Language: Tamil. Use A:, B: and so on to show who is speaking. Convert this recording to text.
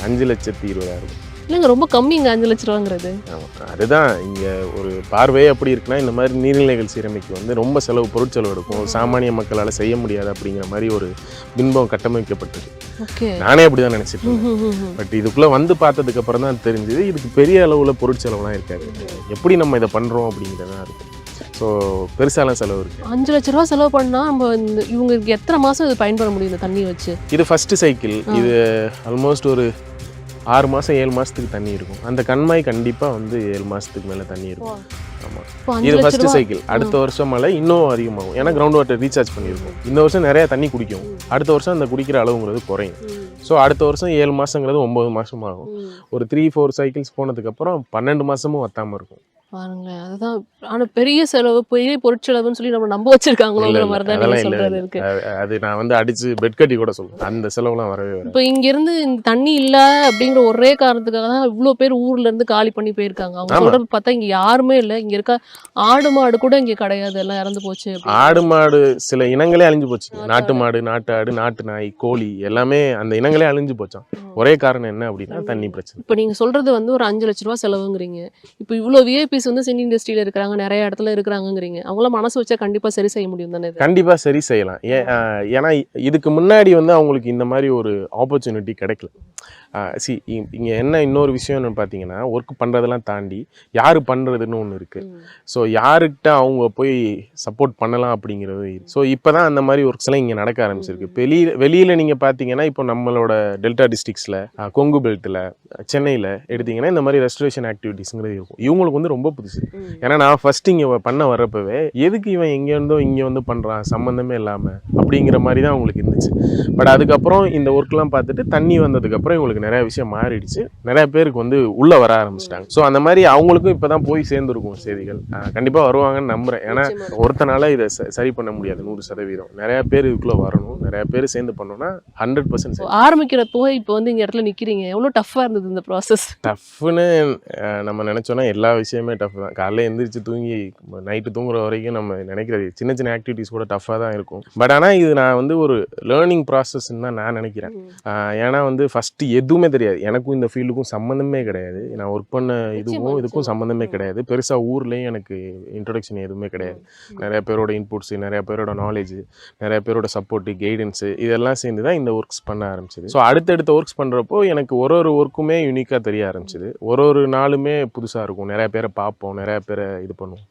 A: 5,20,000.
B: இல்லைங்க, ரொம்ப கம்மிங்க 5 லட்ச ரூபாங்கிறது.
A: அதுதான் இங்கே ஒரு பார்வையே அப்படி இருக்குன்னா, இந்த மாதிரி நீர்நிலைகள் சீரமைக்கு வந்து ரொம்ப செலவு, பொருட்செலவு எடுக்கும், சாமானிய மக்களால் செய்ய முடியாது அப்படிங்கிற மாதிரி ஒரு பின்பம் கட்டமைக்கப்பட்டது.
B: ஓகே.
A: நானே அப்படி தான் நினச்சிட்டு இருந்தேன். பட் இதுக்குள்ளே வந்து பார்த்ததுக்கு அப்புறம் தான் தெரிஞ்சுது இதுக்கு பெரிய அளவில் பொருட்செலவுலாம் இருக்காது. எப்படி நம்ம இதை பண்ணுறோம் அப்படிங்கிறது தான் இருக்கும். ஸோ பெருசாலாம் செலவு இருக்குது.
B: 5 லட்ச ரூபா செலவு பண்ணால் நம்ம இவங்களுக்கு எத்தனை மாதம் இது பயன்பட முடியும் இந்த தண்ணி வச்சு?
A: இது ஃபஸ்ட்டு சைக்கிள். இது ஆல்மோஸ்ட் ஒரு 6 மாதம் 7 மாதத்துக்கு தண்ணி இருக்கும். அந்த கண்மாய் கண்டிப்பாக வந்து 7 மாதத்துக்கு மேலே தண்ணி இருக்கும். ஆமாம், இது ஃபஸ்ட்டு சைக்கிள். அடுத்த வருஷம் மழை இன்னும் அதிகமாகும். ஏன்னா கிரவுண்ட் வாட்டர் ரீசார்ஜ் பண்ணியிருக்கும். இந்த வருஷம் நிறையா தண்ணி குடிக்கும், அடுத்த வருஷம் அந்த குடிக்கிற அளவுங்கிறது குறையும். ஸோ அடுத்த வருஷம் 7 மாதங்கிறது 9 மாதம் ஆகும். ஒரு 3-4 சைக்கிள்ஸ் போனதுக்கப்புறம் 12 மாதமும் வத்தாமல் இருக்கும்.
B: பாருங்களேன், அதுதான். ஆனால் பெரிய செலவு, பெரிய பொருட்செலவுன்னு சொல்லி நம்ம நம்ப வச்சிருக்காங்களோங்கிற மாதிரி தான் நீங்கள் சொல்கிறது இருக்கு.
A: அது நான் வந்து அடித்து பெட் கட்டி கூட சொல்லுவேன். அந்த செலவுலாம் வரவே வரும்.
B: இப்போ இங்கேருந்து இந்த தண்ணி இல்லை அப்படிங்கிற ஒரே காரணத்துக்காக தான் இவ்வளோ பேர் ஊர்லேருந்து காலி பண்ணி போயிருக்காங்க. அவங்க சொல்கிறது பார்த்தா இங்கே யாருமே இல்லை. இங்கே இருக்க ஆடு மாடு கூட இங்கே கிடையாது, எல்லாம் இறந்து போச்சு.
A: ஆடு மாடு சில இனங்களே அழிஞ்சு போச்சு. நாட்டு மாடு, நாட்டு ஆடு, நாட்டு நாய், கோழி எல்லாமே அந்த இனங்களே அழிஞ்சு போச்சான். ஒரே காரணம் என்ன அப்படின்னா தண்ணி பிரச்சனை.
B: இப்போ நீங்கள் சொல்கிறது வந்து ஒரு 5 லட்ச ரூபா செலவுங்கிறீங்க. இப்போ இவ்வளோ விஐபிஸ் வந்து சினி இண்டஸ்ட்ரியில் இருக்கிறாங்க, நிறைய இடத்துல இருக்கிறாங்கங்கிறீங்க. அவங்களாம் மனசு வச்சா கண்டிப்பாக சரி செய்ய முடியும் தானே?
A: கண்டிப்பாக சரி செய்யலாம். ஏன்னா இதுக்கு முன்னாடி வந்து அவங்களுக்கு இந்த மாதிரி ஒரு ஆப்பர்ச்சுனிட்டி கிடைக்கல. இங்கே என்ன இன்னொரு விஷயம்னு பார்த்தீங்கன்னா, ஒர்க் பண்ணுறதெல்லாம் தாண்டி யார் பண்ணுறதுன்னு ஒன்று இருக்குது. ஸோ யாருக்கிட்ட அவங்க போய் சப்போர்ட் பண்ணலாம் அப்படிங்கிறது. ஸோ இப்போ தான் அந்த மாதிரி ஒர்க்ஸ்லாம் இங்கே நடக்க ஆரம்பிச்சிருக்கு. வெளியில் நீங்கள் பார்த்தீங்கன்னா, இப்போ நம்மளோட டெல்டா டிஸ்ட்ரிக்ஸில், கொங்கு பெல்ட்டில், சென்னையில் எடுத்திங்கன்னா இந்த மாதிரி ரெஸ்டரேஷன் ஆக்டிவிட்டீஸுங்கிறது இருக்கும். இவங்களுக்கு வந்து ரொம்ப புதுசு. ஏன்னா நான் ஃபஸ்ட்டு இங்கே பண்ண வரப்பவே எதுக்கு இவன் எங்கேருந்தோ இங்கே வந்து பண்ணுறான் சம்மந்தமே இல்லாமல் அப்படிங்கிற மாதிரி தான் அவங்களுக்கு இருந்துச்சு. பட் அதுக்கப்புறம் இந்த ஒர்க்லாம் பார்த்துட்டு தண்ணி வந்ததுக்கப்புறம் இவங்களுக்கு நிறைய விஷயம் மாறிடுச்சு. நிறைய பேருக்கு வந்து உள்ளே வர ஆரம்பிச்சிட்டாங்க. ஸோ அந்த மாதிரி அவங்களுக்கும் இப்போ தான் போய் சேர்ந்துருக்கும் செய்திகள். கண்டிப்பாக வருவாங்கன்னு நம்புகிறேன். ஏன்னா ஒருத்தனால இதை சரி பண்ண முடியாது 100%. நிறைய பேர் இதுக்குள்ளே வரணும், நிறைய பேர் சேர்ந்து பண்ணோம்னா 100%
B: ஆரம்பிக்கிறப்போ இப்போ வந்து இங்கே இடத்துல நிற்கிறீங்க. எவ்வளோ டஃப்பாக இருந்தது இந்த ப்ராசஸ்?
A: டஃப்னு நம்ம நினச்சோன்னா எல்லா விஷயமே டஃப் தான். காலையில் எழுந்திரிச்சு தூங்கி நைட்டு தூங்குற வரைக்கும் நம்ம நினைக்கிறது சின்ன சின்ன ஆக்டிவிட்டீஸ் கூட டஃப்பாக தான் இருக்கும். பட் ஆனால் இது நான் வந்து ஒரு லேர்னிங் ப்ராசஸ்ன்னு தான் நான் நினைக்கிறேன். ஏன்னா வந்து ஃபஸ்ட்டு எதுவுமே தெரியாது. எனக்கும் இந்த ஃபீல்டுக்கும் சம்மந்தமே கிடையாது. நான் ஒர்க் பண்ண இதுக்கும் சம்மந்தமே கிடையாது. பெருசாக ஊர்லேயும் எனக்கு இன்ட்ரொடக்ஷன் எதுவுமே கிடையாது. நிறைய பேரோட இன்புட்ஸு, நிறைய பேரோட நாலேஜ், நிறைய பேரோட சப்போர்ட்டு, கைடன்ஸு இதெல்லாம் சேர்ந்து தான் இந்த ஒர்க்ஸ் பண்ண ஆரம்பிச்சிது. ஸோ அடுத்தடுத்த ஒர்க்ஸ் பண்ணுறப்போ எனக்கு ஒரு ஒர்க்குமே யூனிக்காக தெரிய ஆரம்பிச்சிது. ஒரு நாளுமே புதுசாக இருக்கும். நிறைய பேரை பார்ப்போம், நிறைய பேரை இது பண்ணுவோம்.